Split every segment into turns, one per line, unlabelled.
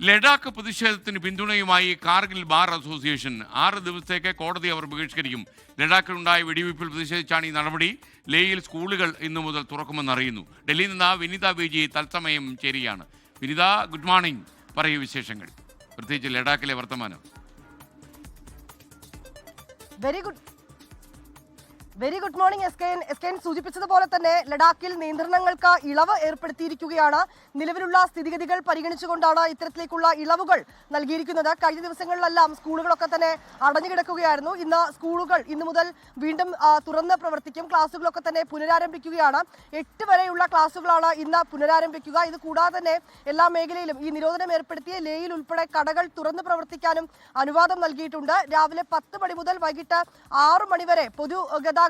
ലഡാക്ക് പ്രതിഷേധത്തിന് പിന്തുണയുമായി Kargil bar association 6 ദിവസത്തേക്ക് കോടതി അവർ ബഹിഷ്കരിക്കും. ലഡാക്കിലുണ്ടായ വെടിവയ്പിൽ പ്രതിഷേധിച്ചാണ് ഈ നടപടി. ലേയിൽ സ്കൂളുകൾ ഇന്നു മുതൽ തുറക്കുമെന്ന് അറിയുന്നു. ഡൽഹിയിൽ നിന്ന് വിനിത വിജി തത്സമയം ചേരുകയാണ്. Vinitha, good morning. പറയൂ വിശേഷങ്ങൾ, പ്രത്യേകിച്ച് ലഡാക്കിലെ വർത്തമാനം.
Very good morning. S K സൂചിപ്പിച്ചതുപോലെ തന്നെ ലഡാക്കിൽ നിയന്ത്രണങ്ങൾക്ക് ഇളവ് ഏർപ്പെടുത്തിയിരിക്കുകയാണ്. നിലവിലുള്ള സ്ഥിതിഗതികൾ പരിഗണിച്ചുകൊണ്ടാണ് ഇത്തരത്തിലേക്കുള്ള ഇളവുകൾ നൽകിയിരിക്കുന്നത്. കഴിഞ്ഞ ദിവസങ്ങളിലെല്ലാം സ്കൂളുകളൊക്കെ തന്നെ അടഞ്ഞുകിടക്കുകയായിരുന്നു. ഇന്ന് സ്കൂളുകൾ ഇന്നു മുതൽ വീണ്ടും തുറന്ന് പ്രവർത്തിക്കും. ക്ലാസ്സുകളൊക്കെ തന്നെ പുനരാരംഭിക്കുകയാണ്. 8 വരെയുള്ള ക്ലാസ്സുകളാണ് ഇന്ന് പുനരാരംഭിക്കുക. ഇത് കൂടാതെ തന്നെ എല്ലാ മേഖലയിലും ഈ നിരോധനം ഏർപ്പെടുത്തിയ ലേയിൽ ഉൾപ്പെടെ കടകൾ തുറന്ന് പ്രവർത്തിക്കാനും അനുവാദം നൽകിയിട്ടുണ്ട്. രാവിലെ 10 മണി മുതൽ വൈകിട്ട് 6 മണി വരെ പൊതുഗതാഗതത്തിനും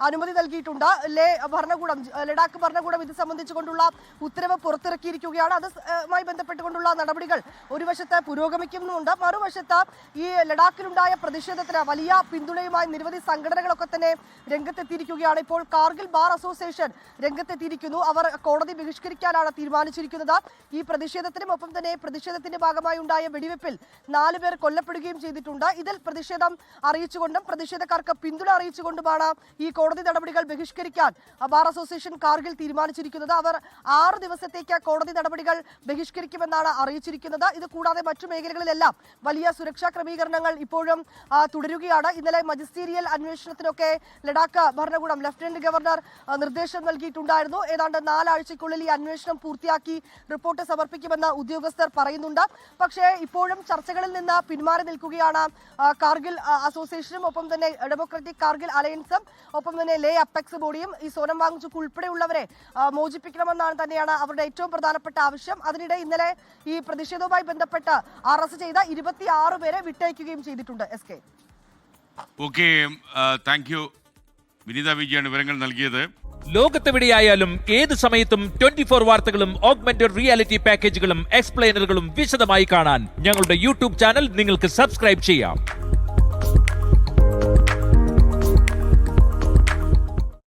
അനുമതി നൽകിയിട്ടുണ്ട്. ലഡാക്ക് ഭരണകൂടം ഇത് സംബന്ധിച്ചുകൊണ്ടുള്ള ഉത്തരവ് പുറത്തിറക്കിയിരിക്കുകയാണ്. അതുമായി ബന്ധപ്പെട്ടുകൊണ്ടുള്ള നടപടികൾ ഒരു വശത്ത് പുരോഗമിക്കുന്നുണ്ട്. മറുവശത്ത് ഈ ലഡാക്കിലുണ്ടായ പ്രതിഷേധത്തിന് വലിയ പിന്തുണയുമായി നിരവധി സംഘടനകളൊക്കെ തന്നെ രംഗത്തെത്തിയിരിക്കുകയാണ്. ഇപ്പോൾ കാർഗിൽ ബാർ അസോസിയേഷൻ രംഗത്തെത്തിയിരിക്കുന്നു. അവർ കോടതി ബഹിഷ്കരിക്കാനാണ് തീരുമാനിച്ചിരിക്കുന്നത്. ഈ പ്രതിഷേധത്തിനും ഒപ്പം തന്നെ പ്രതിഷേധത്തിന്റെ ഭാഗമായി ഉണ്ടായ വെടിവെപ്പിൽ 4 പേർ കൊല്ലപ്പെടുകയും ചെയ്തിട്ടുണ്ട്. ഇതിൽ പ്രതിഷേധം അറിയിച്ചുകൊണ്ടും പ്രതിഷേധക്കാർക്ക് പിന്തുണ അറിയിച്ചുകൊണ്ടുമാണ് ഈ കോടതി നടപടികൾ ബഹിഷ്കരിക്കാൻ ബാർ അസോസിയേഷൻ കാർഗിൽ തീരുമാനിച്ചിരിക്കുന്നത്. അവർ 6 ദിവസത്തേക്ക് കോടതി നടപടികൾ ബഹിഷ്കരിക്കുമെന്നാണ് അറിയിച്ചിരിക്കുന്നത്. ഇത് കൂടാതെ മറ്റു മേഖലകളിലെല്ലാം വലിയ സുരക്ഷാ ക്രമീകരണങ്ങൾ ഇപ്പോഴും തുടരുകയാണ്. ഇന്നലെ മജിസ്റ്റീരിയൽ അന്വേഷണത്തിനൊക്കെ ലഡാക്ക് ഭരണകൂടം ലഫ്റ്റനന്റ് ഗവർണർ നിർദ്ദേശം നൽകിയിട്ടുണ്ടായിരുന്നു. ഏതാണ്ട് 4 ആഴ്ചയ്ക്കുള്ളിൽ ഈ അന്വേഷണം പൂർത്തിയാക്കി റിപ്പോർട്ട് സമർപ്പിക്കുമെന്ന് ഉദ്യോഗസ്ഥർ പറയുന്നുണ്ട്. പക്ഷേ ഇപ്പോഴും ചർച്ചകളിൽ നിന്ന് പിന്മാറി നിൽക്കുകയാണ് കാർഗിൽ അസോസിയേഷനും ഒപ്പം തന്നെ ഡെമോക്രാറ്റിക് കാർഗിൽ അലയൻസും ഒപ്പം തന്നെ ലേ അപ്പെക്സ് ബോഡിയും. ഈ സോനം വാങ്ചുക് ഉൾപ്പെടെയുള്ളവരെ മോചിപ്പിക്കണമെന്നാണ് തന്നെയാണ് അവരുടെ ഏറ്റവും പ്രധാനപ്പെട്ട ആവശ്യം. അതിനിടെ ഇന്നലെ ഈ പ്രതിഷേധവുമായി ബന്ധപ്പെട്ട് അറസ്റ്റ് ചെയ്ത 26 പേരെ വിട്ടയക്കുകയും ചെയ്തിട്ടുണ്ട്. S K,
okay, thank you. Vinitha വിജയാണ് വിവരങ്ങൾ നൽകിയത്.
ലോകത്തെവിടെയായാലും ഏത് സമയത്തും 24 വാർത്തകളും ഓഗ്മെന്റഡ് റിയാലിറ്റി പാക്കേജുകളും എക്സ്പ്ലെയിനറുകളും വിശദമായി കാണാൻ ഞങ്ങളുടെ യൂട്യൂബ് ചാനൽ നിങ്ങൾക്ക് സബ്സ്ക്രൈബ് ചെയ്യാം.